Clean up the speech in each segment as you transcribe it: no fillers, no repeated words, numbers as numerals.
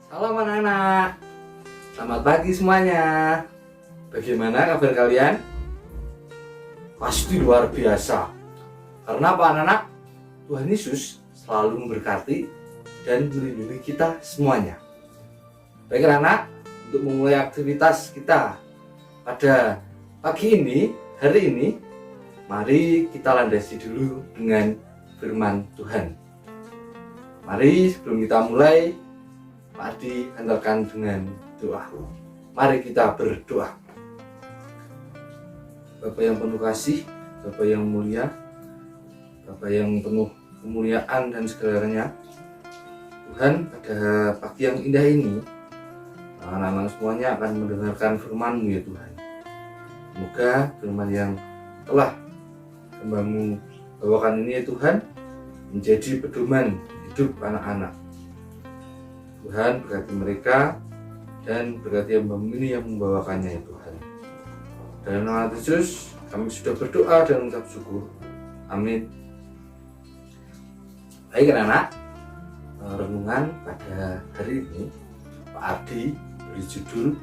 Salam anak-anak, selamat pagi semuanya. Bagaimana kabar kalian? Pasti luar biasa. Karena apa anak-anak? Tuhan Yesus selalu memberkati dan melindungi kita semuanya. Baik anak, untuk memulai aktivitas kita pada pagi ini, hari ini, mari kita landasi dulu dengan firman Tuhan. Mari sebelum kita mulai, Pak Adi antarkan dengan doa. Mari kita berdoa. Bapa yang penuh kasih, Bapa yang mulia, Bapa yang penuh kemuliaan dan segalanya, Tuhan, pada pagi yang indah ini anak-anak semuanya akan mendengarkan firman-Mu ya Tuhan. Semoga firman yang telah Hamba-Mu bawakan ini ya Tuhan menjadi pedoman hidup anak-anak. Tuhan berkati mereka dan berkati hamba-Mu ini yang membawakannya ya Tuhan. Dalam nama Yesus kami sudah berdoa dan mengucap syukur. Amin. Baik anak-anak, renungan pada hari ini Pak Adi beri judul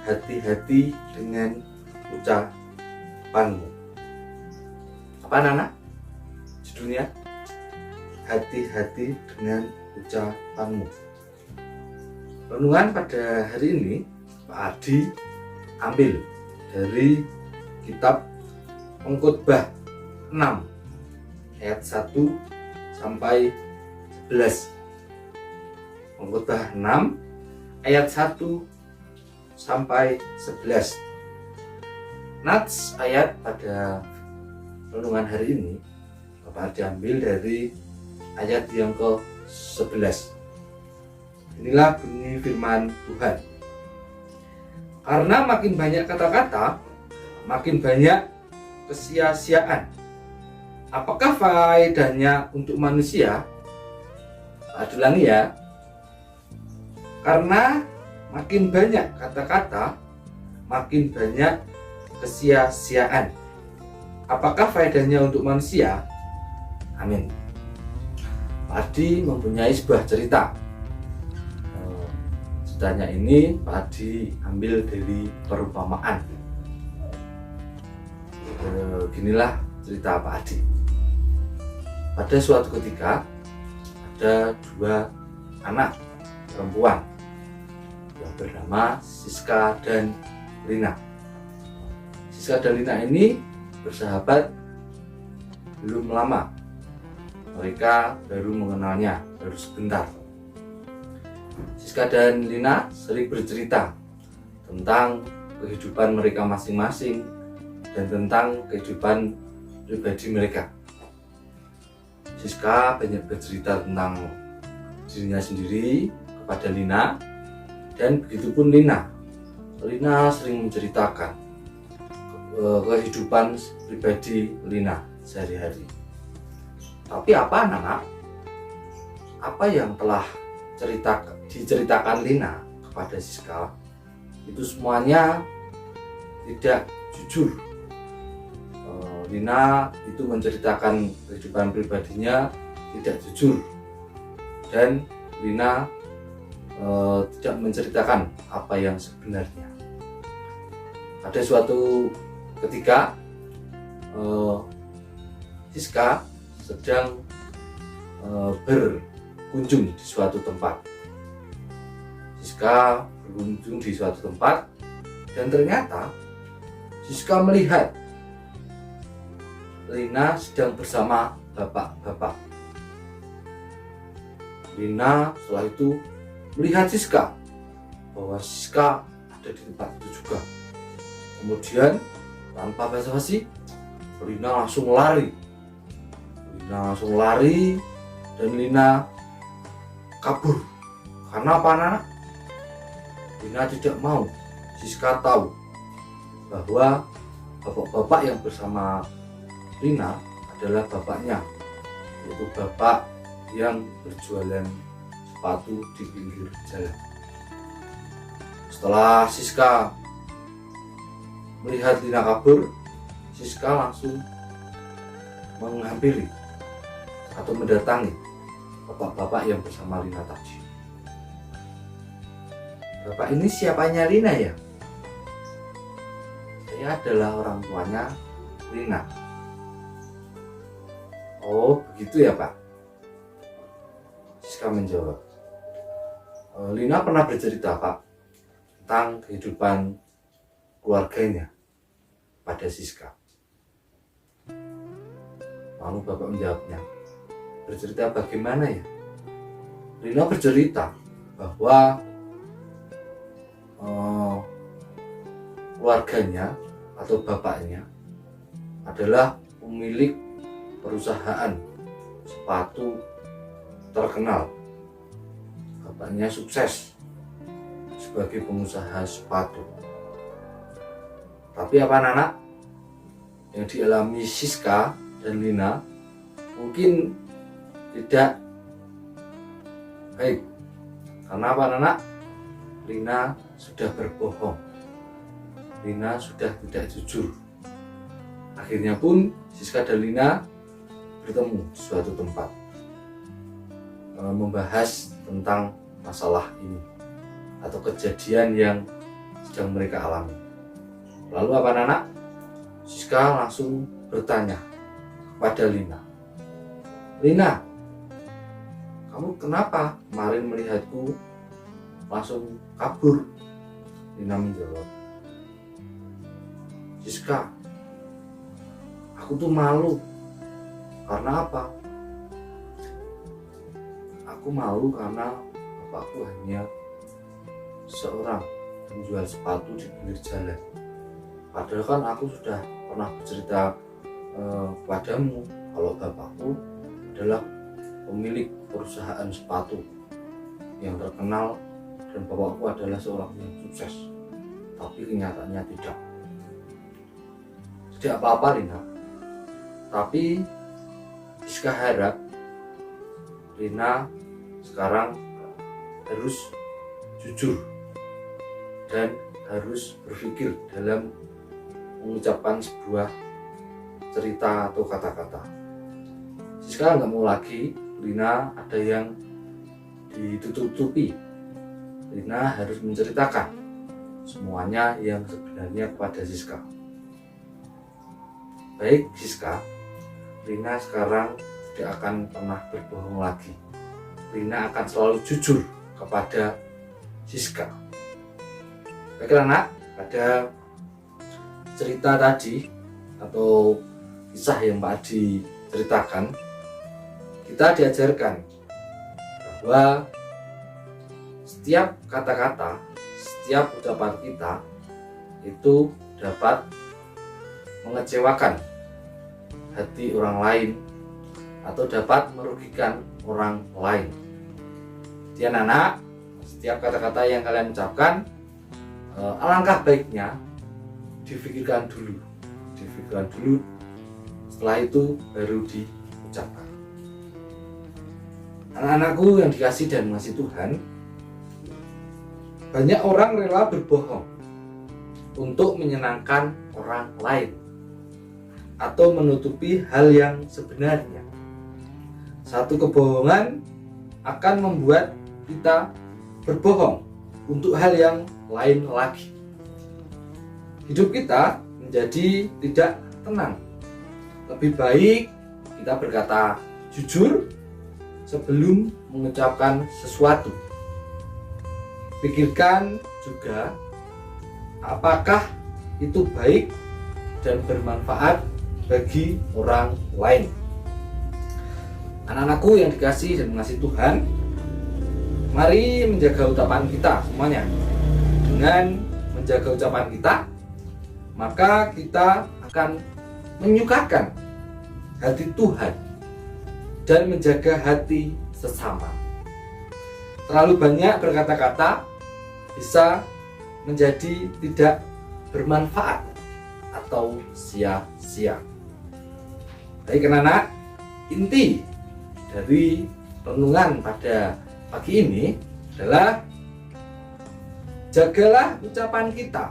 Hati-hati dengan ucapanmu. Apa anak-anak? Judulnya Hati-hati dengan ucapanmu. Renungan pada hari ini Pak Adi ambil dari kitab Pengkhotbah 6 ayat 1 sampai 11. Pengkhotbah 6 ayat 1 sampai 11. Nats ayat pada renungan hari ini Bapak Adi ambil dari ayat yang ke-11. Inilah bunyi firman Tuhan. Karena makin banyak kata-kata, makin banyak kesia-siaan. Apakah faedahnya untuk manusia? Ulangi ya. Karena makin banyak kata-kata, makin banyak kesia-siaan. Apakah faedahnya untuk manusia? Amin. Pak Adi mempunyai sebuah cerita. Ceritanya ini Pak Adi ambil dari perumpamaan. Beginilah cerita Pak Adi. Pada suatu ketika ada dua anak perempuan yang bernama Siska dan Lina. Siska dan Lina ini bersahabat belum lama. Mereka baru mengenalnya, baru sebentar. Siska dan Lina sering bercerita tentang kehidupan mereka masing-masing dan tentang kehidupan pribadi mereka. Siska banyak bercerita tentang dirinya sendiri kepada Lina, dan begitupun Lina. Lina sering menceritakan kehidupan pribadi Lina sehari-hari. Tapi apa anak-anak? Apa yang telah diceritakan Lina kepada Siska itu semuanya tidak jujur. Lina itu menceritakan kehidupan pribadinya tidak jujur, dan Lina tidak menceritakan apa yang sebenarnya. Pada suatu ketika Siska sedang berkunjung di suatu tempat. Siska berkunjung di suatu tempat dan ternyata Siska melihat Lina sedang bersama bapak-bapak. Lina setelah itu melihat Siska bahwa Siska ada di tempat itu juga. Kemudian tanpa basa-basi Lina langsung lari. Dan Lina kabur. Karena apa anak? Lina tidak mau Siska tahu bahwa bapak-bapak yang bersama Lina adalah bapaknya, yaitu bapak yang berjualan sepatu di pinggir jalan. Setelah Siska melihat Lina kabur, Siska langsung menghampiri atau mendatangi bapak-bapak yang bersama Lina tadi. Bapak ini siapanya Lina ya? Saya adalah orang tuanya Lina. Oh begitu ya Pak? Siska menjawab. Lina pernah bercerita Pak tentang kehidupan keluarganya pada Siska. Lalu Bapak menjawabnya, bercerita bagaimana ya? Lina bercerita bahwa keluarganya atau bapaknya adalah pemilik perusahaan sepatu terkenal. Bapaknya sukses sebagai pengusaha sepatu. Tapi apa anak yang dialami Siska dan Lina mungkin tidak baik. Karena apa anak? Lina sudah berbohong. Lina sudah tidak jujur. Akhirnya pun Siska dan Lina bertemu di suatu tempat, membahas tentang masalah ini atau kejadian yang sedang mereka alami. Lalu apa anak? Siska langsung bertanya kepada Lina, Lina, kamu kenapa kemarin melihatku langsung kabur? Lina menjawab, Siska, aku tuh malu. Karena apa? Aku malu karena bapakku hanya seorang penjual sepatu di pinggir jalan. Padahal kan aku sudah pernah bercerita padamu kalau bapakku adalah pemilik perusahaan sepatu yang terkenal dan bapakku adalah seorang yang sukses. Tapi kenyataannya tidak. Tidak apa-apa Lina. Tapi Siska harap Lina sekarang harus jujur dan harus berpikir dalam mengucapkan sebuah cerita atau kata-kata. Siska nggak mau lagi Lina ada yang ditutup-tutupi. Lina harus menceritakan semuanya yang sebenarnya kepada Siska. Baik Siska, Lina sekarang tidak akan pernah berbohong lagi. Lina akan selalu jujur kepada Siska. Baiklah anak, pada cerita tadi atau kisah yang Pak Adi ceritakan, kita diajarkan bahwa setiap kata-kata, setiap ucapan kita itu dapat mengecewakan hati orang lain atau dapat merugikan orang lain. Jadi anak-anak, setiap kata-kata yang kalian ucapkan, alangkah baiknya difikirkan dulu, setelah itu baru diucapkan. Anak-anakku yang dikasih dan mengasihi Tuhan, banyak orang rela berbohong untuk menyenangkan orang lain atau menutupi hal yang sebenarnya. Satu kebohongan akan membuat kita berbohong untuk hal yang lain lagi. Hidup kita menjadi tidak tenang. Lebih baik kita berkata jujur sebelum mengucapkan sesuatu. Pikirkan juga apakah itu baik dan bermanfaat bagi orang lain. Anak-anakku yang dikasih dan mengasihi Tuhan, mari menjaga ucapan kita semuanya. Dengan menjaga ucapan kita, maka kita akan menyukakan hati Tuhan dan menjaga hati sesama. Terlalu banyak berkata-kata bisa menjadi tidak bermanfaat atau sia-sia. Baik anak-anak, inti dari renungan pada pagi ini adalah jagalah ucapan kita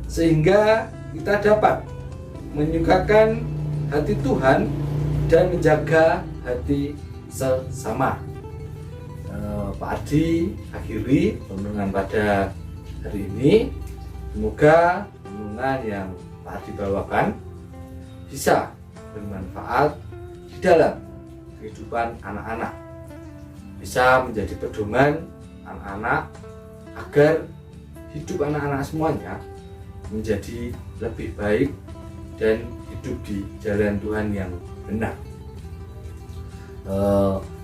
sehingga kita dapat menyukakan hati Tuhan dan menjaga hati sesama. Pak Ardi akhiri renungan pada hari ini. Semoga renungan yang Pak Ardi bawakan bisa bermanfaat di dalam kehidupan anak-anak, bisa menjadi pedoman anak-anak agar hidup anak-anak semuanya menjadi lebih baik dan hidup di jalan Tuhan yang benar.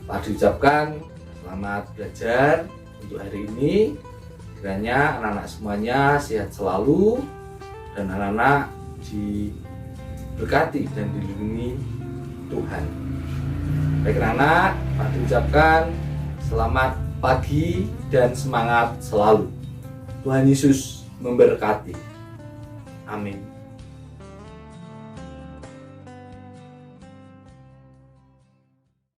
Pak Ardi ucapkan selamat belajar untuk hari ini. Kiranya anak-anak semuanya sehat selalu dan anak-anak diberkati dan dilindungi Tuhan. Baik anak-anak, Pak Ardi ucapkan selamat pagi dan semangat selalu. Tuhan Yesus memberkati. Amin.